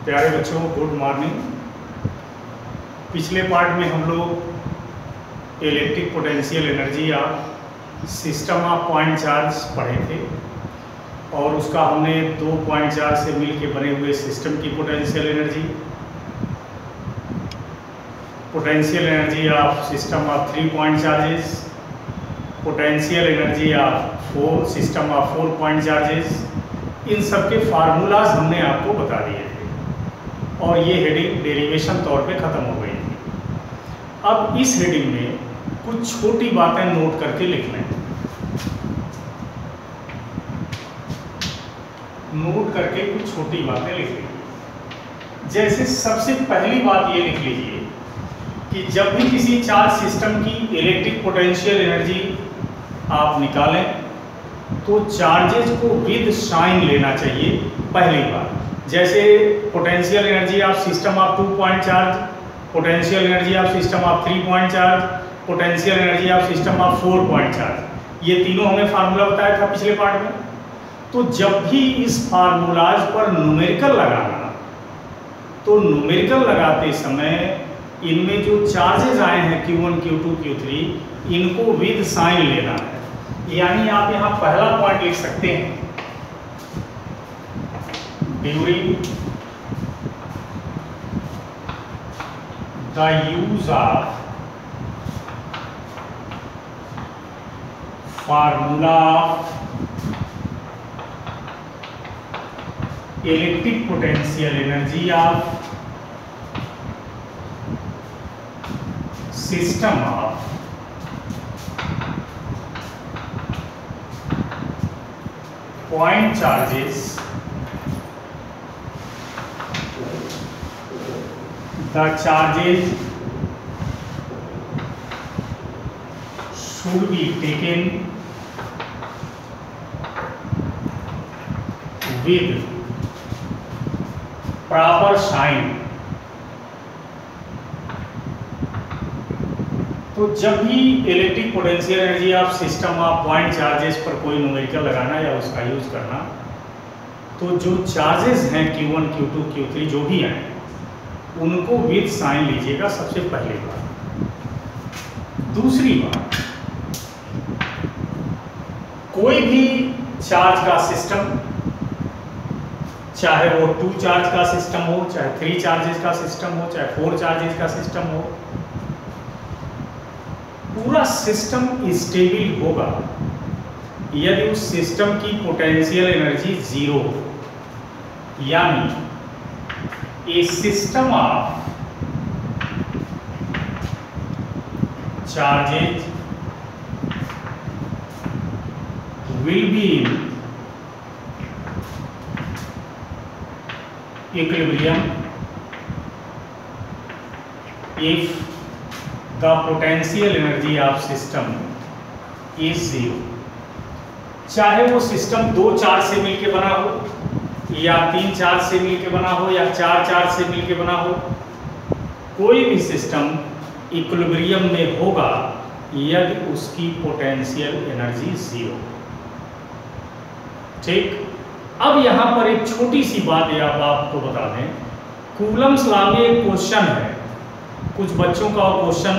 प्यारे बच्चों, good morning. पिछले पार्ट में हम लोग इलेक्ट्रिक पोटेंशियल एनर्जी या सिस्टम ऑफ पॉइंट चार्ज पढ़े थे और उसका हमने 2 पॉइंट चार्ज से मिलके बने हुए सिस्टम की potential energy of system of 3 point charges, potential energy of system of 4 point charges, इन सब के फार्मूलाज हमने आपको बता दिए थे और ये हेडिंग डेरिवेशन तौर पे ख़त्म हो गई थी। अब इस हेडिंग में कुछ छोटी बातें नोट करके लिख लें। नोट करके कुछ छोटी बातें लिख लीजिए। जैसे सबसे पहली बात ये लिख लीजिए कि जब भी किसी चार्ज सिस्टम की इलेक्ट्रिक पोटेंशियल एनर्जी आप निकालें तो चार्जेज को विद साइन लेना चाहिए। पहली बात, जैसे potential energy of system of 2 point charge, potential energy of system of 3 point charge, potential energy of system of 4 point charge, ये तीनों हमने फार्मूला बताया था पिछले पार्ट में। तो जब भी इस फार्मूलाज पर न्यूमेरिकल लगाना, तो न्यूमेरिकल लगाते समय इनमें जो चार्जेज आए हैं Q1, Q2, Q3, इनको विद साइन लेना है। यानी आप यहाँ पहला पॉइंट लिख सकते हैं, during the use of formula electric potential energy of system of point charges, the charges should be taken with proper sign। तो जब भी electric potential energy of system of point charges पर कोई न्यूमेरिकल लगाना या उसका यूज करना, तो जो चार्जेस हैं Q1, Q2, Q3 जो भी हैं उनको विद साइन लीजिएगा, सबसे पहली बात। दूसरी बात, कोई भी चार्ज का सिस्टम, चाहे वो 2 चार्ज का सिस्टम हो, चाहे 3 चार्जेस का सिस्टम हो, चाहे 4 चार्जेस का सिस्टम हो, पूरा सिस्टम स्टेबल होगा यदि उस सिस्टम की पोटेंशियल एनर्जी 0 हो। यानी a system of charges will be in equilibrium if the potential energy of system is 0। चाहे वो सिस्टम 2 चार्ज से मिलके बना हो या 3 चार्ज से मिलके बना हो या 4 चार्ज से मिलके बना हो, कोई भी सिस्टम इक्विलिब्रियम में होगा यदि उसकी पोटेंशियल एनर्जी 0। ठीक, अब यहां पर एक छोटी सी बात आप आपको बता दें। कूलम्स लॉ में एक क्वेश्चन है, कुछ बच्चों का क्वेश्चन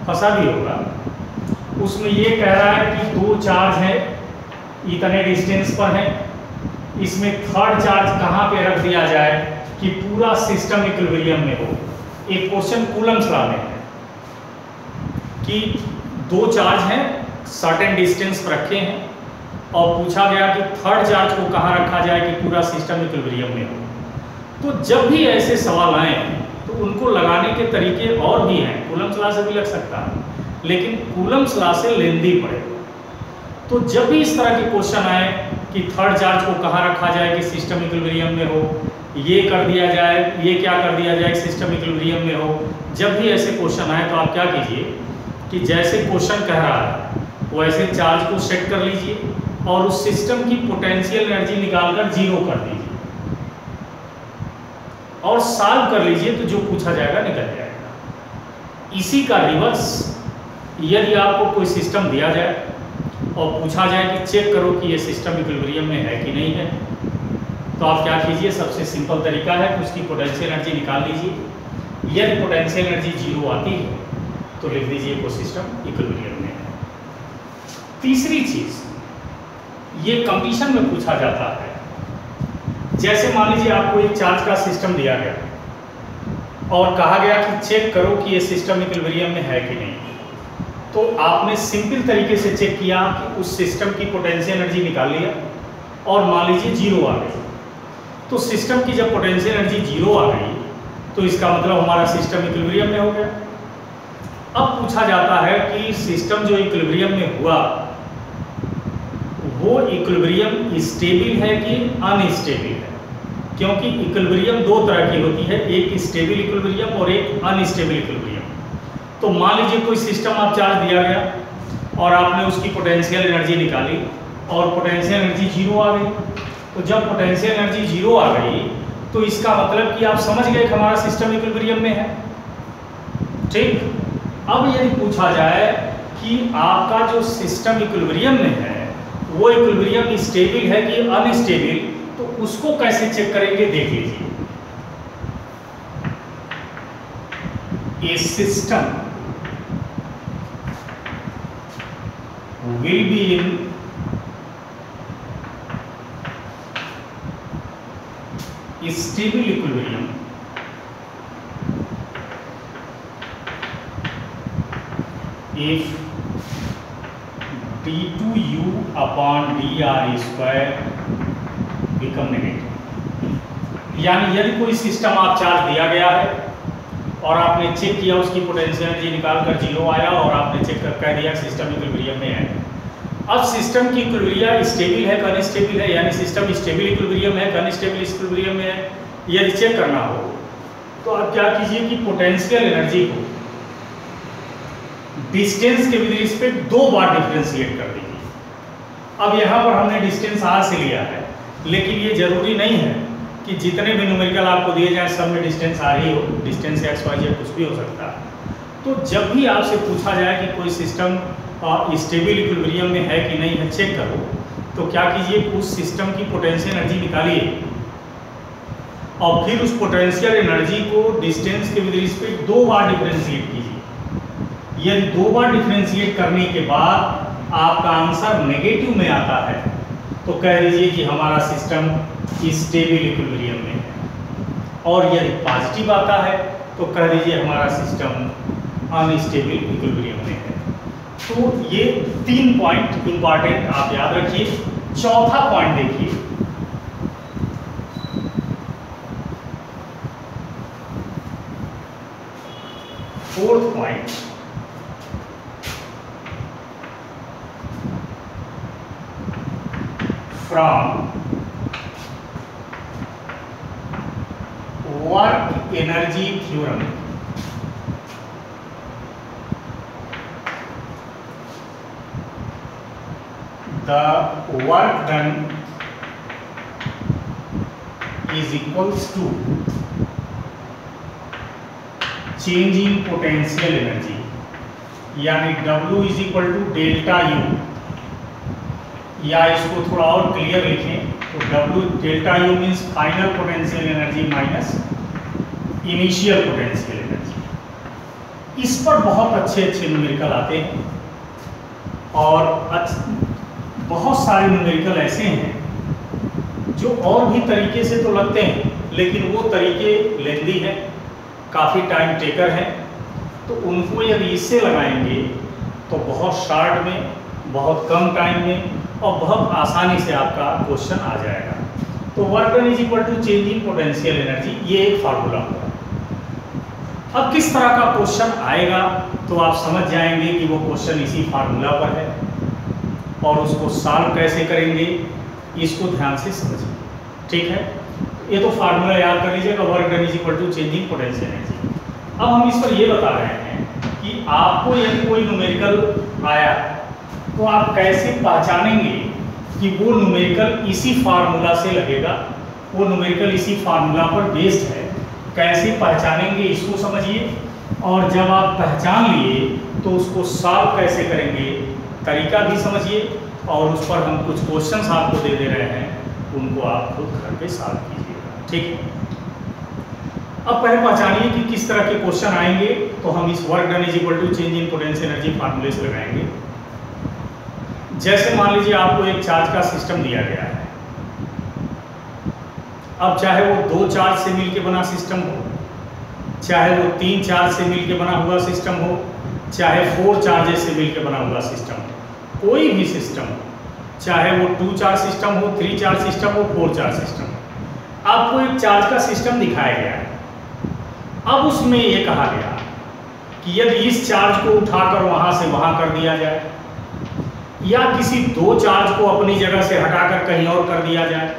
फंसा भी होगा। उसमें ये कह रहा है कि 2 चार्ज है, इतने डिस्टेंस पर है, इसमें थर्ड चार्ज कहाँ पे रख दिया जाए कि पूरा सिस्टम इक्विलिब्रियम में हो। एक क्वेश्चन कूलम्स लॉ में है कि 2 चार्ज हैं, सर्टेन डिस्टेंस पर रखे हैं और पूछा गया कि थर्ड चार्ज को कहाँ रखा जाए कि पूरा सिस्टम इक्विलिब्रियम में हो। तो जब भी ऐसे सवाल आए तो उनको लगाने के तरीके और भी हैं, कूलम्स लॉ से भी लग सकता है, लेकिन कूलम्स लॉ से लेंदी पड़ेगा। तो जब भी इस तरह के क्वेश्चन आए कि थर्ड चार्ज को कहाँ रखा जाए कि सिस्टम इक्विलिब्रियम में हो, ये कर दिया जाए, ये क्या कर दिया जाए कि सिस्टम इक्विलिब्रियम में हो, जब भी ऐसे क्वेश्चन आए तो आप क्या कीजिए कि जैसे क्वेश्चन कह रहा है वैसे चार्ज को सेट कर लीजिए और उस सिस्टम की पोटेंशियल एनर्जी निकालकर 0 कर दीजिए और सॉल्व कर लीजिए, तो जो पूछा जाएगा निकल जाएगा। इसी का रिवर्स, यदि आपको कोई सिस्टम दिया जाए और पूछा जाए कि चेक करो कि ये सिस्टम इक्विलिब्रियम में है कि नहीं है, तो आप क्या कीजिए, सबसे सिंपल तरीका है कि उसकी पोटेंशियल एनर्जी निकाल लीजिए। यदि पोटेंशियल एनर्जी जीरो आती है तो लिख दीजिए वो सिस्टम इक्विलिब्रियम में है। तीसरी चीज, ये कंडीशन में पूछा जाता है, जैसे मान लीजिए आपको एक चार्ज का सिस्टम दिया गया और कहा गया कि चेक करो कि ये सिस्टम इक्विलिब्रियम में है कि नहीं। तो आपने सिंपल तरीके से चेक किया कि उस सिस्टम की पोटेंशियल एनर्जी निकाल लिया और मान लीजिए जीरो आ गई। तो सिस्टम की जब पोटेंशियल एनर्जी जीरो आ गई तो इसका मतलब हमारा सिस्टम इक्विलिब्रियम में हो गया। अब पूछा जाता है कि सिस्टम जो इक्विलिब्रियम में हुआ वो इक्विलिब्रियम स्टेबल है कि अनस्टेबल है, क्योंकि इक्विलिब्रियम दो तरह की होती है, एक स्टेबल इक्विलिब्रियम और एक अनस्टेबल इक्विलिब्रियम। तो मान लीजिए कोई सिस्टम आप चार्ज दिया गया और आपने उसकी पोटेंशियल एनर्जी निकाली और पोटेंशियल एनर्जी जीरो आ गई। तो जब पोटेंशियल एनर्जी जीरो आ गई तो इसका मतलब कि आप समझ गए कि हमारा सिस्टम इक्विलिब्रियम में है। ठीक, अब यदि पूछा जाए कि आपका जो सिस्टम इक्विलिब्रियम में है वो इक्विलिब्रियम स्टेबल है कि अनस्टेबल, तो उसको कैसे चेक करेंगे देख लीजिए। ए system will be in stable equilibrium if d2u upon dr square become negative। यानी यदि कोई सिस्टम आप चार्ज दिया गया है और आपने चेक किया, उसकी पोटेंशियल एनर्जी निकाल कर जीरो आया और आपने चेक कर कह दिया सिस्टम इक्विलिब्रियम में है। अब सिस्टम की इक्विलिब्रियम स्टेबल है कि अनस्टेबल है, यानी सिस्टम स्टेबल इक्विलिब्रियम है कि अनस्टेबल इक्विलिब्रियम में है, यदि चेक करना हो तो आप क्या कीजिए कि पोटेंशियल एनर्जी को डिस्टेंस के विद रिस्पेक्ट दो बार डिफरेंशिएट कर दीजिए। अब यहाँ पर हमने डिस्टेंस r से लिया है, लेकिन ये जरूरी नहीं है कि जितने भी न्यूमेरिकल आपको दिए जाए सब में डिस्टेंस आ रही हो, डिस्टेंस एक्स वाई जेड कुछ भी हो सकता है। तो जब भी आपसे पूछा जाए कि कोई सिस्टम स्टेबल इक्विलिब्रियम में है कि नहीं है, चेक करो, तो क्या कीजिए उस सिस्टम की पोटेंशियल एनर्जी निकालिए और फिर उस पोटेंशियल एनर्जी को डिस्टेंस के विद रिस्पेक्ट दो बार डिफरेंशिएट कीजिए। यदि दो बार डिफरेंशिएट करने के बाद आपका आंसर नेगेटिव में आता है तो कह दीजिए कि हमारा सिस्टम स्टेबल इक्विलिब्रियम में है, और यदि पॉजिटिव आता है तो कह दीजिए हमारा सिस्टम अनस्टेबल इक्विलिब्रियम में है। तो ये 3 पॉइंट इंपॉर्टेंट आप याद रखिए। चौथा पॉइंट देखिए, fourth point, from work energy theorem the work done is equals to change in potential energy, यानी W is equal to delta U, या इसको थोड़ा और क्लियर लिखें तो W delta U means final potential energy minus initial potential energy. इस पर बहुत अच्छे अच्छे न्यूमेरिकल आते हैं और बहुत सारे न्यूमेरिकल ऐसे हैं जो और भी तरीके से तो लगते हैं, लेकिन वो तरीके लेंदी हैं, काफ़ी टाइम टेकर हैं। तो उनको यदि इससे लगाएंगे तो बहुत शॉर्ट में, बहुत कम टाइम में और बहुत आसानी से आपका क्वेश्चन आ जाएगा। तो work done is equal to change in potential energy, ये एक फार्मूला होगा। अब किस तरह का क्वेश्चन आएगा तो आप समझ जाएंगे कि वो क्वेश्चन इसी फार्मूला पर है, और उसको सॉल्व कैसे करेंगे इसको ध्यान से समझिए। ठीक है, ये तो फार्मूला याद कर लीजिएगा, work done is equal to change in potential energy. अब हम इस पर ये बता रहे हैं कि आपको यदि कोई न्यूमेरिकल आया तो आप कैसे पहचानेंगे कि वो न्यूमेरिकल इसी फार्मूला से लगेगा, वो न्यूमेरिकल इसी फार्मूला पर बेस्ड है, कैसे पहचानेंगे इसको समझिए। और जब आप पहचान लिए तो उसको सॉल्व कैसे करेंगे तरीका भी समझिए, और उस पर हम कुछ क्वेश्चंस आपको दे रहे हैं उनको आप खुद घर पे सॉल्व कीजिएगा। ठीक है, अब पहले पहचानिए कि किस तरह के क्वेश्चन आएंगे। तो हम इस work done is equal to change in potential energy फार्मूले से लगाएंगे। जैसे मान लीजिए आपको एक चार्ज का सिस्टम दिया गया है। अब चाहे वो 2 चार्ज से मिलके बना सिस्टम हो, चाहे वो 3 चार्ज से मिलके बना हुआ सिस्टम हो, चाहे 4 चार्जेस से मिलके बना हुआ सिस्टम हो, कोई भी सिस्टम हो, चाहे वो 2 चार्ज सिस्टम हो, 3 चार्ज सिस्टम हो, 4 चार्ज सिस्टम हो, आपको एक चार्ज का सिस्टम दिखाया गया है। अब उसमें ये कहा गया कि यदि इस चार्ज को उठाकर वहां से वहां कर दिया जाए, या किसी 2 चार्ज को अपनी जगह से हटाकर कहीं और कर दिया जाए,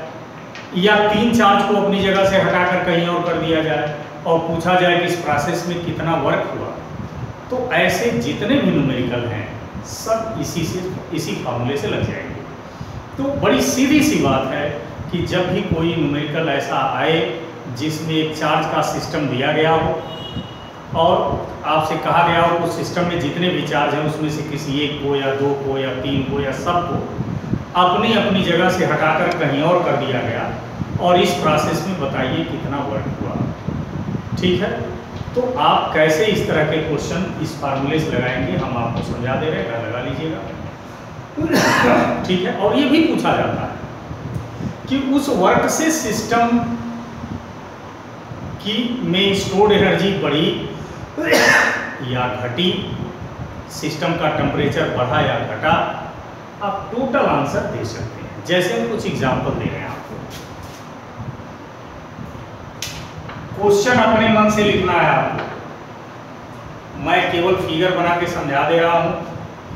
या 3 चार्ज को अपनी जगह से हटाकर कहीं और कर दिया जाए, और पूछा जाए कि इस प्रोसेस में कितना वर्क हुआ, तो ऐसे जितने भी न्यूमेरिकल हैं सब इसी फार्मूले से लग जाएंगे। तो बड़ी सीधी सी बात है कि जब भी कोई न्यूमेरिकल ऐसा आए जिसमें एक चार्ज का सिस्टम दिया गया हो और आपसे कहा गया हो उस सिस्टम में जितने भी चार्ज हैं उसमें से किसी एक को या 2 को या 3 को या सब को अपनी अपनी जगह से हटाकर कहीं और कर दिया गया, और इस प्रोसेस में बताइए कितना वर्क हुआ। ठीक है, तो आप कैसे इस तरह के क्वेश्चन इस फार्मूले से लगाएंगे हम आपको समझा दे रहे हैं, लगा लीजिएगा। ठीक है, और ये भी पूछा जाता है कि उस वर्क से सिस्टम की में स्टोर्ड एनर्जी बढ़ी या घटी, सिस्टम का टेम्परेचर बढ़ा या घटा, आप टोटल आंसर दे सकते हैं। जैसे हम कुछ एग्जांपल दे रहे हैं आपको, क्वेश्चन अपने मन से लिखना है आपको, मैं केवल फिगर बना के समझा दे रहा हूं।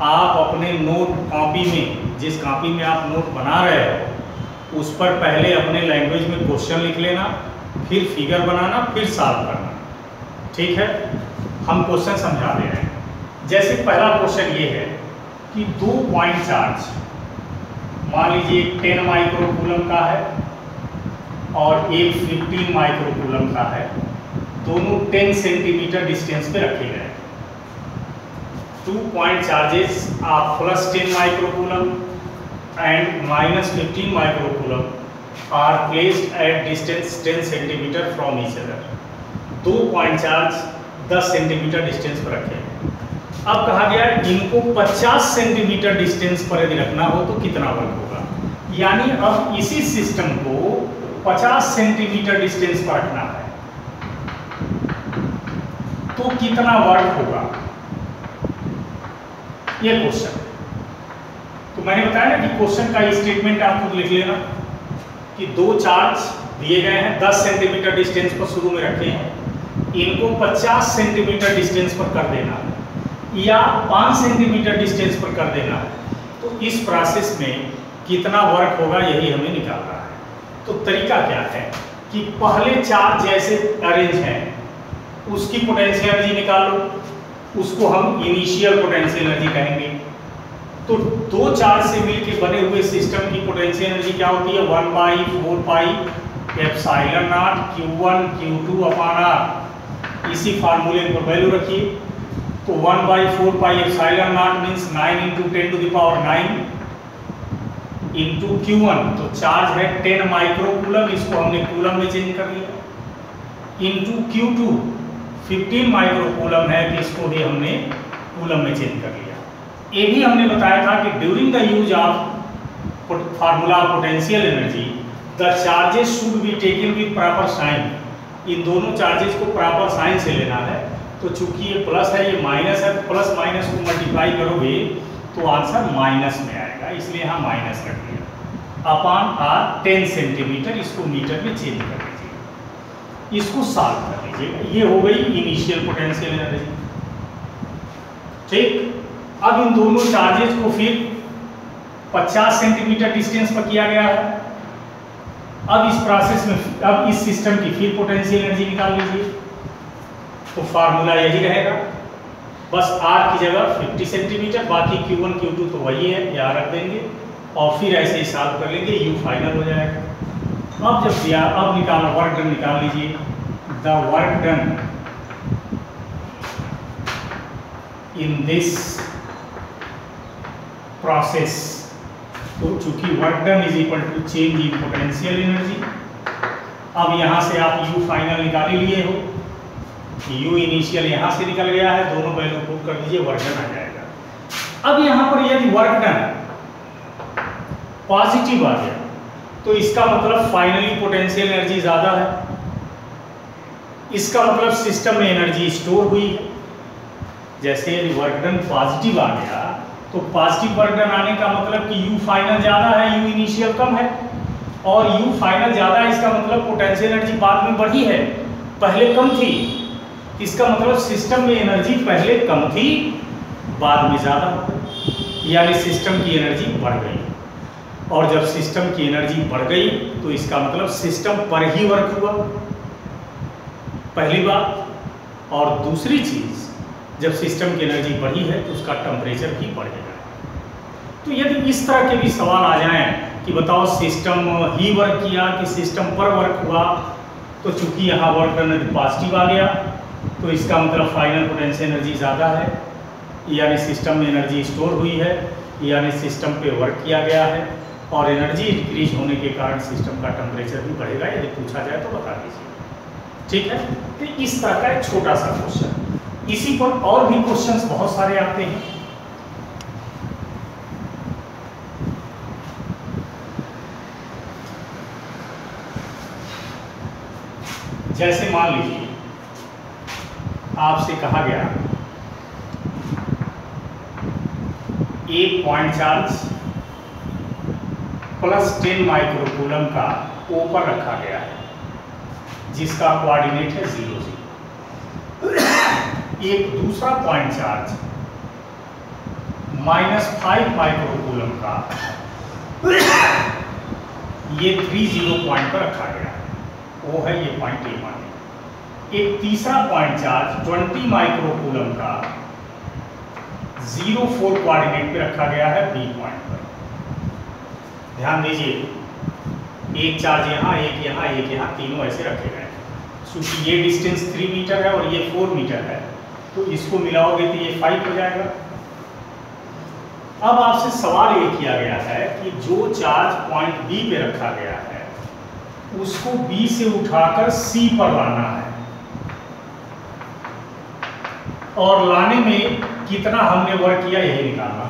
आप अपने नोट कॉपी में, जिस कॉपी में आप नोट बना रहे हो उस पर पहले अपने लैंग्वेज में क्वेश्चन लिख लेना, फिर फिगर बनाना, फिर सॉल्व करना। ठीक है, हम क्वेश्चन समझा दे रहे हैं। जैसे पहला क्वेश्चन ये है कि 2 पॉइंट चार्ज, मान लीजिए 10 माइक्रोकूलम का है और एक 15 माइक्रोकूलम का है, दोनों 10 सेंटीमीटर डिस्टेंस पे रखे गए। 2 point charges of +10 microcoulomb and -15 microcoulomb are placed at distance 10 centimetre from each other. 2 point charge 10 centimetre distance पर रखे। अब कहा गया इनको 50 सेंटीमीटर डिस्टेंस पर यदि रखना हो तो कितना वर्क होगा। यानी अब इसी सिस्टम को 50 सेंटीमीटर डिस्टेंस पर रखना है तो कितना वर्क होगा, ये क्वेश्चन। तो मैंने बताया ना कि क्वेश्चन का स्टेटमेंट आप खुद लिख लेना कि 2 चार्ज दिए गए हैं, 10 सेंटीमीटर डिस्टेंस पर शुरू में रखे हैं, इनको 50 सेंटीमीटर डिस्टेंस पर कर देना है या 5 सेंटीमीटर डिस्टेंस पर कर देना है। तो इस प्रोसेस में कितना वर्क होगा यही हमें निकालना है। तो तरीका क्या है कि पहले चार्ज जैसे अरेंज हैं उसकी पोटेंशियल एनर्जी निकाल लो, उसको हम इनिशियल पोटेंशियल एनर्जी कहेंगे। तो 2 चार्ज से मिलकर बने हुए सिस्टम की पोटेंशियल एनर्जी क्या होती है, 1/4πε0 Q1 Q2 अपान R। इसी फार्मूले पर वैल्यू रखिए। तो 1/4πε0 मीन्स 9 × 10⁹ इंटू Q1, तो चार्ज है 10 माइक्रोकूलम, इसको हमने कूलम में चेंज कर लिया, इंटू Q2 15 माइक्रोकूलम है कि इसको भी हमने कूलम में चेंज कर लिया। ये भी हमने बताया था कि during the use of formula potential energy the charges should be taken with proper sign. इन दोनों चार्जेस को प्रॉपर साइन से लेना है। तो चूंकि ये प्लस है ये माइनस है, तो प्लस माइनस को मल्टीप्लाई करोगे तो आंसर माइनस में आएगा, इसलिए यहाँ माइनस रख दिया। अपान R 10 सेंटीमीटर, इसको मीटर में चेंज कर लीजिए, इसको सॉल्व कर लीजिएगा। ये हो गई इनिशियल पोटेंशियल एनर्जी। ठीक, अब इन दोनों चार्जेस को फिर 50 सेंटीमीटर डिस्टेंस पर किया गया है। अब इस प्रोसेस में अब इस सिस्टम की फिर पोटेंशियल एनर्जी निकाल लीजिए। तो फार्मूला यही रहेगा, बस R की जगह 50 सेंटीमीटर, बाकी Q1 Q2 तो वही है, यहाँ रख देंगे और फिर ऐसे ही सॉल्व कर लेंगे, U फाइनल हो जाएगा। अब जब दिया, अब निकालना वर्क डन निकाल लीजिए। The work done in this process तो चूंकि work done is equal to change in potential energy, अब यहाँ से आप यू फाइनल निकाल ही लिए हो, यू इनिशियल यहाँ से निकल गया है, दोनों वैल्यू पुट कर दीजिए, वर्क डन आ जाएगा। अब यहाँ पर यदि वर्क डन पॉजिटिव आ गया तो इसका मतलब फाइनली पोटेंशियल एनर्जी ज़्यादा है, इसका मतलब सिस्टम में एनर्जी स्टोर हुई है। जैसे यदि वर्क डन पॉजिटिव आ गया तो पॉजिटिव वर्क डन आने का मतलब कि यू फाइनल ज़्यादा है, यू इनिशियल कम है, और यू फाइनल ज़्यादा है इसका मतलब पोटेंशियल एनर्जी बाद में बढ़ी है, पहले कम थी। इसका मतलब सिस्टम में एनर्जी पहले कम थी, बाद में ज़्यादा हो गई, यानी सिस्टम की एनर्जी बढ़ गई। और जब सिस्टम की एनर्जी बढ़ गई तो इसका मतलब सिस्टम पर ही वर्क हुआ, पहली बात। और दूसरी चीज़, जब सिस्टम की एनर्जी बढ़ी है तो उसका टेम्परेचर भी बढ़ेगा। तो यदि इस तरह के भी सवाल आ जाएं कि बताओ सिस्टम ही वर्क किया कि सिस्टम पर वर्क हुआ, तो चूंकि यहाँ वर्क डन पॉजिटिव आ गया तो इसका मतलब फाइनल पोटेंशियल एनर्जी ज़्यादा है, यानी सिस्टम में एनर्जी स्टोर हुई है, यानी सिस्टम पे वर्क किया गया है, और एनर्जी इंक्रीज होने के कारण सिस्टम का टेम्परेचर भी बढ़ेगा। यदि पूछा जाए तो बता दीजिए, ठीक है। तो इस तरह का एक छोटा सा क्वेश्चन, इसी पर और भी क्वेश्चंस बहुत सारे आते हैं। जैसे मान लीजिए आपसे कहा गया एक पॉइंट चार्ज प्लस 10 माइक्रोकूलम का ऊपर रखा गया है, जिसका कोऑर्डिनेट है 0 0। एक दूसरा पॉइंट चार्ज -5 माइक्रोकूलम का ये 30 पॉइंट पर रखा गया है, वो है ये पॉइंट ए माने। एक तीसरा पॉइंट चार्ज 20 माइक्रोकूलम का 0,4 कोऑर्डिनेट पे रखा गया है बी पॉइंट पर। ध्यान दीजिए, एक चार्ज यहाँ, एक यहाँ, एक यहाँ, तीनों ऐसे रखे गए। क्योंकि ये डिस्टेंस 3 मीटर है और ये 4 मीटर है, तो इसको मिलाओगे तो ये 5 हो जाएगा। अब आपसे सवाल ये किया गया है कि जो चार्ज पॉइंट बी पे रखा गया है उसको बी से उठाकर सी पर लाना है, और लाने में कितना हमने वर्क किया यही निकालना।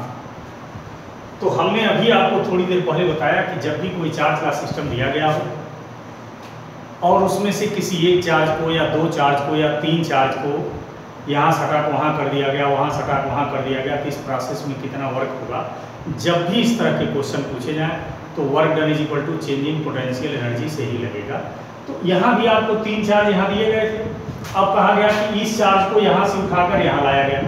तो हमने अभी आपको थोड़ी देर पहले बताया कि जब भी कोई चार्ज का सिस्टम दिया गया हो और उसमें से किसी एक चार्ज को या दो चार्ज को या तीन चार्ज को यहाँ सटा को वहाँ कर दिया गया, वहाँ सटा को वहाँ कर दिया गया, तो इस प्रोसेस में कितना वर्क होगा। जब भी इस तरह के क्वेश्चन पूछे जाएँ तो work done is equal to change in potential energy से ही लगेगा। तो यहाँ भी आपको तीन चार्ज यहाँ दिए गए थे, अब कहा गया कि इस चार्ज को यहाँ से उठाकर यहाँ लाया गया,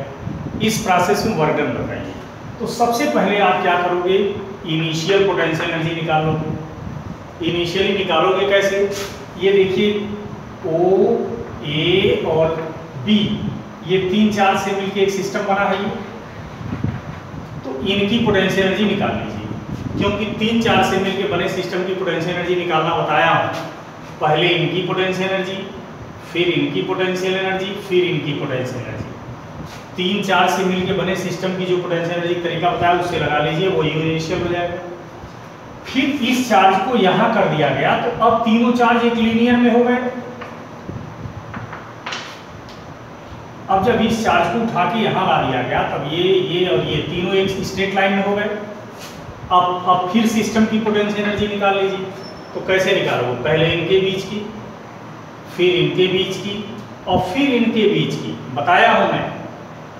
इस प्रोसेस में वर्क डन बताइए। तो सबसे पहले आप क्या करोगे, इनिशियल पोटेंशियल एनर्जी निकालोगे। इनिशियली निकालोगे कैसे, ये देखिए ओ ए और बी ये तीन चार्ज से मिलकर एक सिस्टम बना है ये, तो इनकी पोटेंशियल एनर्जी निकाल लीजिए। क्योंकि तीन चार्ज से मिलकर बने सिस्टम की पोटेंशियल एनर्जी निकालना बताया हूँ, पहले इनकी पोटेंशियल एनर्जी, फिर इनकी पोटेंशियल एनर्जी, फिर इनकी पोटेंशियल एनर्जी। तीन चार्ज से मिलकर बने सिस्टम की जो पोटेंशियल एनर्जी तरीका बताया उससे लगा लीजिए, वो यू इनिशियल हो जाएगा। फिर इस चार्ज को यहाँ कर दिया गया, तो अब तीनों चार्ज एक लीनियर में हो गए। अब जब इस चार्ज को उठा के यहाँ ला दिया गया, तब ये और ये तीनों एक स्ट्रेट लाइन में हो गए। अब फिर सिस्टम की पोटेंशियल एनर्जी निकाल लीजिए। तो कैसे निकालोगे, पहले इनके बीच की, फिर इनके बीच की, और फिर इनके बीच की, बताया हूँ मैं,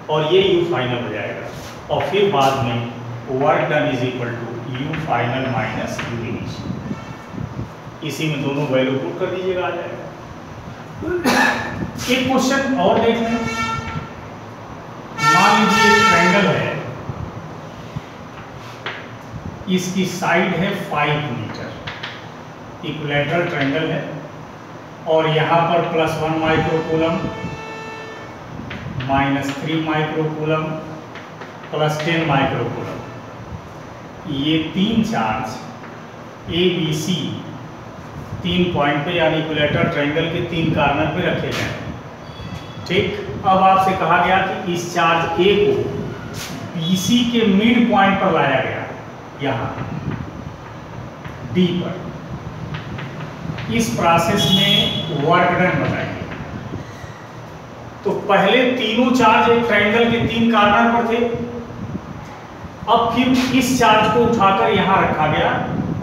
और ये यू फाइनल हो जाएगा। और फिर बाद में work done is equal to U final minus U initial, इसी में दोनों वैल्यू पुट कर दीजिएगा, आ जाएगा। एक क्वेश्चन और देख लें। मान लीजिए एक ट्रायंगल है, इसकी साइड है 5 मीटर, इक्विलैटरल ट्रायंगल है, और यहाँ पर +1 माइक्रोकूलम, -3 माइक्रोकूलम, +10 माइक्रोकूलम, ये तीन चार्ज ए बी सी तीन पॉइंट पे यानी इक्विलैटरल ट्रायंगल के तीन कॉर्नर पे रखे गए। ठीक, अब आपसे कहा गया कि इस चार्ज ए को बी सी के मिड पॉइंट पर लाया गया, यहाँ डी पर। इस प्रोसेस में वर्क डन बताइए। तो पहले तीनों चार्ज एक ट्रायंगल के 3 कॉर्नर पर थे। अब फिर इस चार्ज को उठाकर यहाँ रखा गया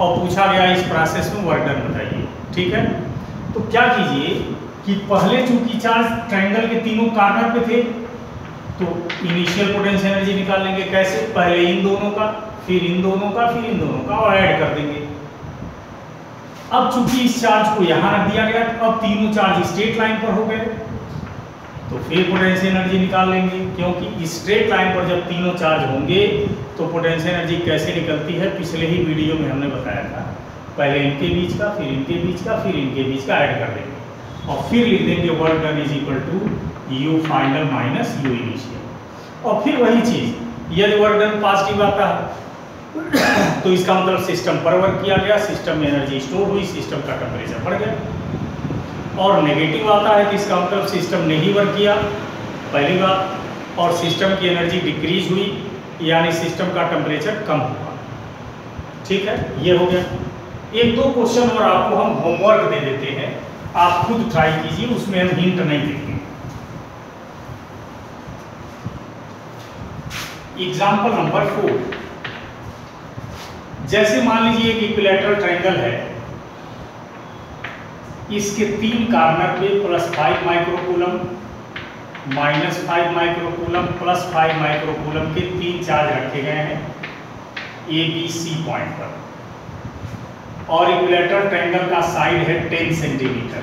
और पूछा गया इस प्रोसेस में वर्क डन बताइए। ठीक है, तो क्या कीजिए कि पहले चूंकि चार्ज ट्रायंगल के तीनों कॉर्नर पे थे तो इनिशियल पोटेंशियल एनर्जी निकाल लेंगे। कैसे? पहले इन दोनों का, फिर इन दोनों का, फिर इन दोनों का और ऐड कर देंगे। अब चूंकि इस चार्ज को यहाँ रख दिया गया, अब तीनों चार्ज स्ट्रेट लाइन पर हो गए, तो फिर पोटेंशियल एनर्जी निकाल लेंगे। क्योंकि स्ट्रेट लाइन पर जब तीनों चार्ज होंगे तो पोटेंशियल एनर्जी कैसे निकलती है पिछले ही वीडियो में हमने बताया था। पहले इनके बीच का, फिर इनके बीच का, फिर इनके बीच का ऐड कर देंगे और फिर लिख देंगे work done is equal to U final minus U initial. और फिर वही चीज, यदि वर्क डन पॉजिटिव आता है तो इसका मतलब सिस्टम पर वर्क किया गया, सिस्टम में एनर्जी स्टोर हुई, सिस्टम का टेम्परेचर बढ़ गया। और नेगेटिव आता है कि इसका मतलब सिस्टम ने ही वर्क किया, पहली बात, और सिस्टम की एनर्जी डिक्रीज हुई, यानी सिस्टम का टेम्परेचर कम हुआ। ठीक है, ये हो गया। एक दो क्वेश्चन और आपको हम होमवर्क दे देते हैं, आप खुद ट्राई कीजिए, उसमें हम हिंट नहीं देंगे। एग्जाम्पल नंबर 4, जैसे मान लीजिए एक इक्विलैटरल ट्रायंगल है, इसके 3 कॉर्नर पे +5 माइक्रोकूलम, -5 माइक्रोकूलम, +5 माइक्रोकूलम के 3 चार्ज रखे गए हैं ए बी सी पॉइंट पर, और इक्विलैटरल ट्रायंगल का साइड है 10 सेंटीमीटर।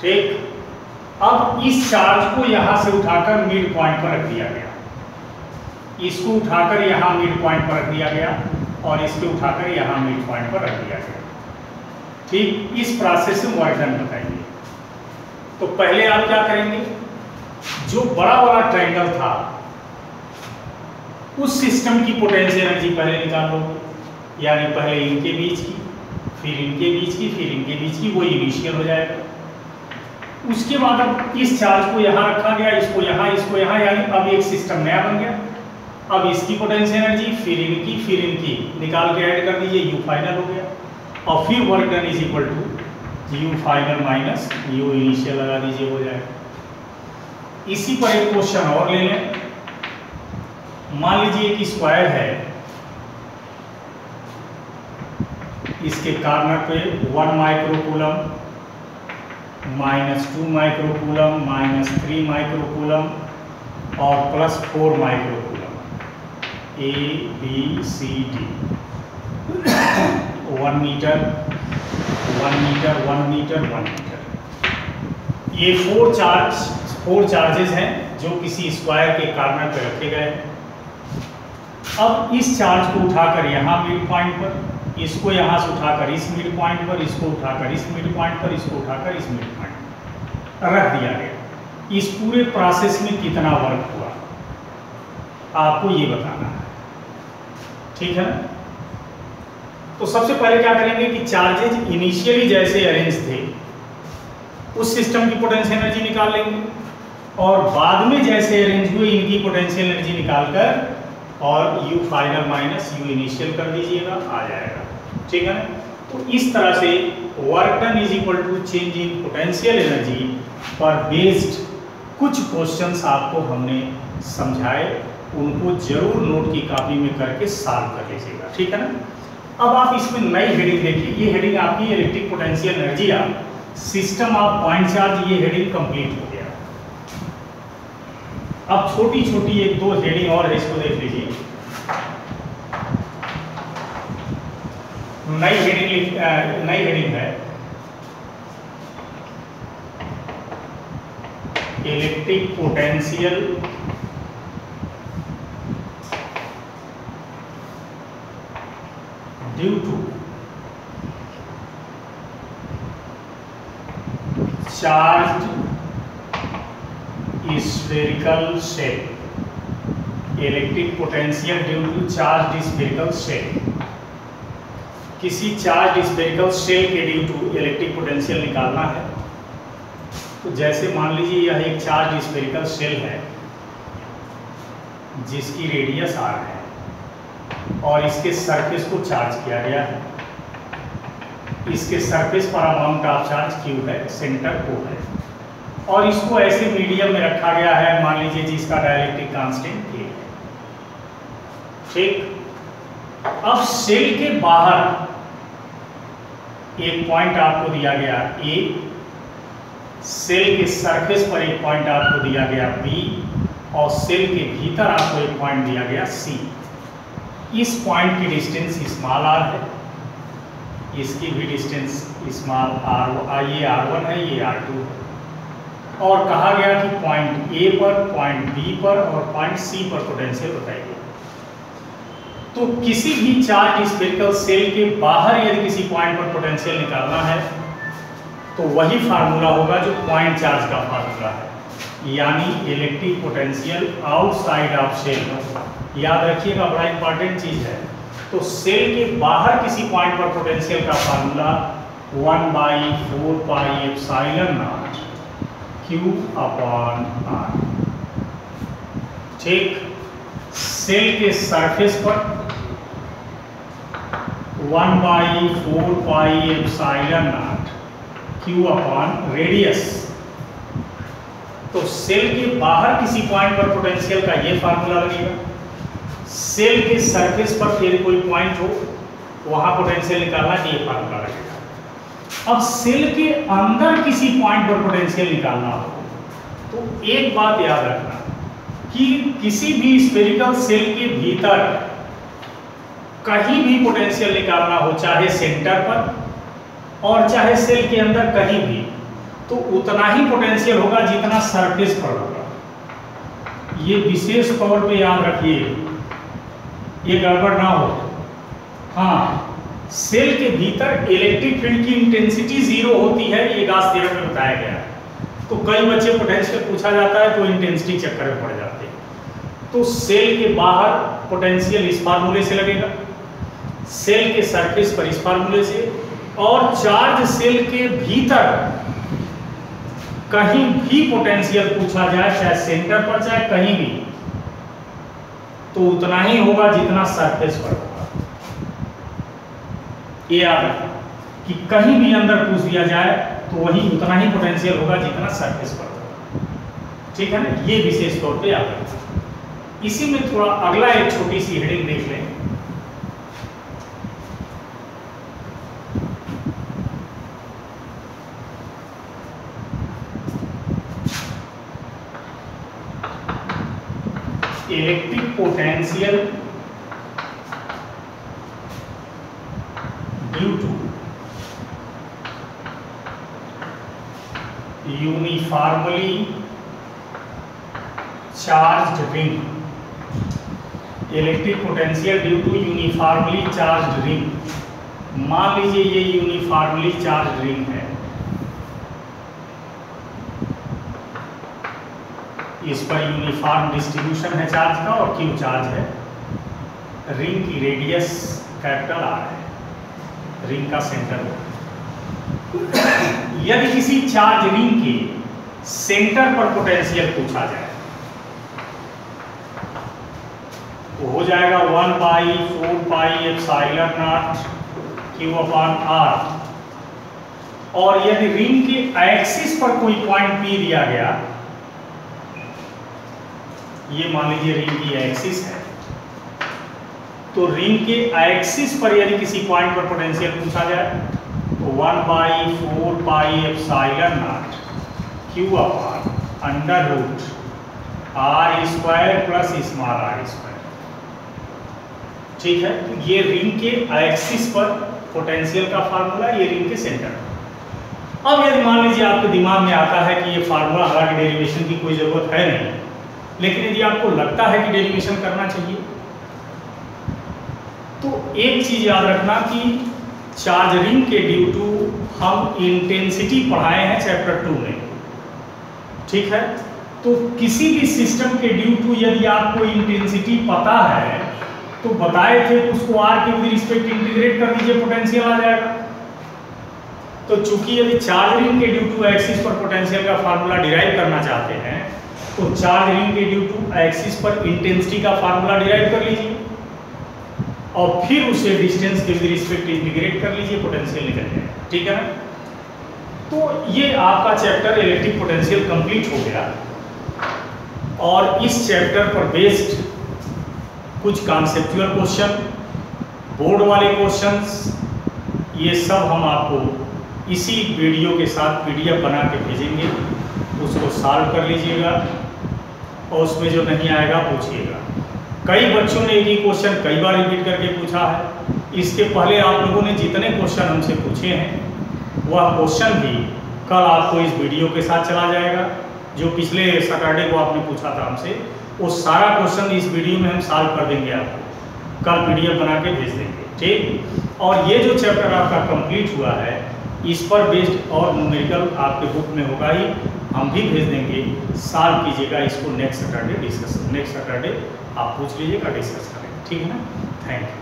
ठीक, अब इस चार्ज को यहां से उठाकर मिड पॉइंट पर रख दिया गया, इसको उठाकर यहां मिड पॉइंट पर रख दिया गया और इसको उठाकर यहां मिड पॉइंट पर रख दिया गया। ठीक, इस प्रोसेस में वर्क डन बताइए। तो पहले आप क्या करेंगे, जो बड़ा वाला ट्रायंगल था उस सिस्टम की पोटेंशियल एनर्जी पहले निकाल लो, यानी पहले इनके बीच की, फिर इनके बीच की, फिर इनके बीच की, वो इनिशियल हो जाएगा। उसके बाद अब इस चार्ज को यहाँ रखा गया, इसको यहाँ, यानी अब एक सिस्टम नया बन गया। अब इसकी पोटेंशियल एनर्जी, फिर इनकी निकाल के ऐड कर दीजिए, यू फाइनल हो गया। और फिर work done is equal to U final minus U initial लगा दीजिए, हो जाएगा। इसी पर एक क्वेश्चन और ले लें। मान लीजिए एक स्क्वायर है, इसके कॉर्नर पे 1 माइक्रोकूलम, -2 माइक्रोकूलम, -3 माइक्रोकूलम और +4 microcoulomb, A B C D, 1 metre, 1 metre, 1 metre, 1 metre. ये 4 चार्जेस हैं जो किसी स्क्वायर के कॉर्नर पे रखे गए हैं। अब इस चार्ज को उठाकर यहाँ मिड पॉइंट पर, इसको यहाँ से उठाकर इस मिड पॉइंट पर, इसको उठाकर इस मिड पॉइंट पर, इसको उठाकर इस मिड पॉइंट पर रख दिया गया। इस पूरे प्रोसेस में कितना वर्क हुआ आपको ये बताना है। ठीक है ना? तो सबसे पहले क्या करेंगे कि चार्जेज इनिशियली जैसे अरेंज थे उस सिस्टम की पोटेंशियल एनर्जी निकाल लेंगे, और बाद में जैसे अरेंज हुए इनकी पोटेंशियल एनर्जी निकालकर और you final minus U initial कर दीजिएगा, आ जाएगा। ठीक है ना? तो इस तरह से work done is equal to change in potential energy पर बेस्ड कुछ क्वेश्चंस आपको हमने समझाए, उनको जरूर नोट की कॉपी में करके सॉल्व कर लीजिएगा। ठीक है ना? अब आप इसमें नई हेडिंग देखिए, ये हेडिंग आपकी electric potential energy system of point charge, ये हेडिंग कंप्लीट हो गया। अब छोटी छोटी 1-2 हेडिंग और है, इसको देख लीजिए। नई हेडिंग है electric potential due to charged spherical shell, electric potential due to charged spherical shell. किसी चार्ज स्फेरिकल शेल के ड्यू टू इलेक्ट्रिक पोटेंशियल निकालना है। तो जैसे मान लीजिए यह एक चार्ज स्फेरिकल शेल है, जिसकी रेडियस r है और इसके सरफेस को चार्ज किया गया है। इसके सरफेस पर अमाउंट ऑफ चार्ज q है, सेंटर O है, और इसको ऐसे मीडियम में रखा गया है, मान लीजिए जिसका डाइलेक्ट्रिक कांस्टेंट K है। ठीक। अब सेल के बाहर एक पॉइंट आपको दिया गया A, सेल के सरफेस पर एक पॉइंट आपको दिया गया B, और सेल के भीतर आपको एक पॉइंट दिया गया C। इस पॉइंट की डिस्टेंस स्मॉल r है, इसकी भी डिस्टेंस स्मॉल r, ये r1 है, ये r2 है, और कहा गया कि पॉइंट A पर, पॉइंट B पर और पॉइंट C पर पोटेंशियल बताइए। तो किसी भी चार्ज स्फेरिकल सेल के बाहर यदि किसी पॉइंट पर पोटेंशियल निकालना है तो वही फार्मूला होगा जो पॉइंट चार्ज का फार्मूला है, यानी electric potential outside of shell. याद रखिएगा, बड़ा इंपॉर्टेंट चीज है। तो सेल के बाहर किसी पॉइंट पर पोटेंशियल का formula 1/4 pi epsilon naught Q upon R। ठीक। सेल के सरफेस पर 1/4 pi epsilon naught Q upon radius. तो सेल के बाहर किसी पॉइंट पर पोटेंशियल का ये फार्मूला लगेगा। सेल के सरफेस पर यदि कोई पॉइंट हो वहां पोटेंशियल निकालना, ये फार्मूला लगेगा। अब सेल के अंदर किसी पॉइंट पर पोटेंशियल निकालना हो तो एक बात याद रखना कि किसी भी स्फेरिकल सेल के भीतर कहीं भी पोटेंशियल निकालना हो, चाहे सेंटर पर और चाहे सेल के अंदर कहीं भी, तो उतना ही पोटेंशियल होगा जितना सरफेस पर होगा। ये विशेष तौर पे याद रखिए, ये गड़बड़ ना हो। हाँ, सेल के भीतर इलेक्ट्रिक फील्ड की इंटेंसिटी 0 होती है, ये गाउस थ्योरम में बताया गया है। तो कई बच्चे पोटेंशियल पूछा जाता है तो इंटेंसिटी चक्कर में पड़ जाते हैं। तो सेल के बाहर पोटेंशियल इस फार्मूले से लगेगा, सेल के सरफेस पर इस फार्मूले से, और चार्ज सेल के भीतर कहीं भी पोटेंशियल पूछा जाए, चाहे सेंटर पर चाहे कहीं भी, तो उतना ही होगा जितना सरफेस पर होगा। ये याद रखना कि कहीं भी अंदर पूछ दिया जाए तो वही उतना ही पोटेंशियल होगा जितना सरफेस पर होगा। ठीक है ना, ये विशेष तौर पे याद रखना। इसी में थोड़ा अगला एक छोटी सी हेडिंग देख लें। Electric potential due to uniformly charged ring. Electric potential due to uniformly charged ring. मान लीजिए ये यूनिफॉर्मली चार्ज्ड रिंग है, इस पर यूनिफॉर्म डिस्ट्रीब्यूशन है चार्ज का और Q चार्ज है। रिंग की रेडियस कैपिटल R है, रिंग का सेंटर है। यदि किसी चार्ज रिंग के सेंटर पर पोटेंशियल पूछा जाए तो हो जाएगा 1/4 pi epsilon naught Q upon R। और यदि रिंग के एक्सिस पर कोई पॉइंट P दिया गया, ये मान लीजिए रिंग की एक्सिस है, तो रिंग के एक्सिस पर यदि किसी पॉइंट पर पोटेंशियल पूछा जाए तो 1/4 pi epsilon naught Q upon under root R² plus small r²। ठीक है, तो ये रिंग के एक्सिस पर पोटेंशियल का फार्मूला, ये रिंग के सेंटर। अब यदि मान लीजिए आपके दिमाग में आता है कि ये फार्मूला, हालांकि डेरिवेशन की कोई जरूरत है नहीं, लेकिन यदि आपको लगता है कि डेरिवेशन करना चाहिए तो एक चीज याद रखना कि चार्ज रिंग के ड्यू टू हम इंटेंसिटी पढ़ाए हैं चैप्टर 2 में। ठीक है, तो किसी भी सिस्टम के ड्यू टू यदि आपको इंटेंसिटी पता है तो बताए थे उसको R के विद रिस्पेक्ट इंटीग्रेट कर दीजिए, पोटेंशियल आ जाएगा। तो चूंकि यदि चार्ज रिंग के ड्यू टू एक्सिस पर पोटेंशियल का फार्मूला डिराइव करना चाहते हैं तो चार्ज रिंग के ड्यू टू एक्सिस पर इंटेंसिटी का फार्मूला डिराइव कर लीजिए और फिर उसे डिस्टेंस के रिस्पेक्ट इंटीग्रेट कर लीजिए, पोटेंशियल निकल जाएगा। ठीक है ना? तो ये आपका चैप्टर इलेक्ट्रिक पोटेंशियल कंप्लीट हो गया और इस चैप्टर पर बेस्ड कुछ कॉन्सेप्चुअल क्वेश्चन, बोर्ड वाले क्वेश्चंस, ये सब हम आपको इसी वीडियो के साथ पीडीएफ बना के भेजेंगे, उसको सॉल्व कर लीजिएगा और उसमें जो नहीं आएगा पूछिएगा। कई बच्चों ने एक ही क्वेश्चन कई बार रिपीट करके पूछा है। इसके पहले आप लोगों ने जितने क्वेश्चन हमसे पूछे हैं वह क्वेश्चन भी कल आपको इस वीडियो के साथ चला जाएगा। जो पिछले सैटरडे को आपने पूछा था हमसे, वो सारा क्वेश्चन इस वीडियो में हम सॉल्व कर देंगे, आपको कल पीडीएफ बना के भेज देंगे। ठीक, और ये जो चैप्टर आपका कंप्लीट हुआ है इस पर बेस्ड और न्यूमेरिकल आपके बुक में होगा ही, हम भी भेज देंगे, सॉल्व कीजिएगा इसको। नेक्स्ट सैटरडे आप पूछ लीजिएगा, डिस्कस करेंगे। ठीक है ना? Thank you.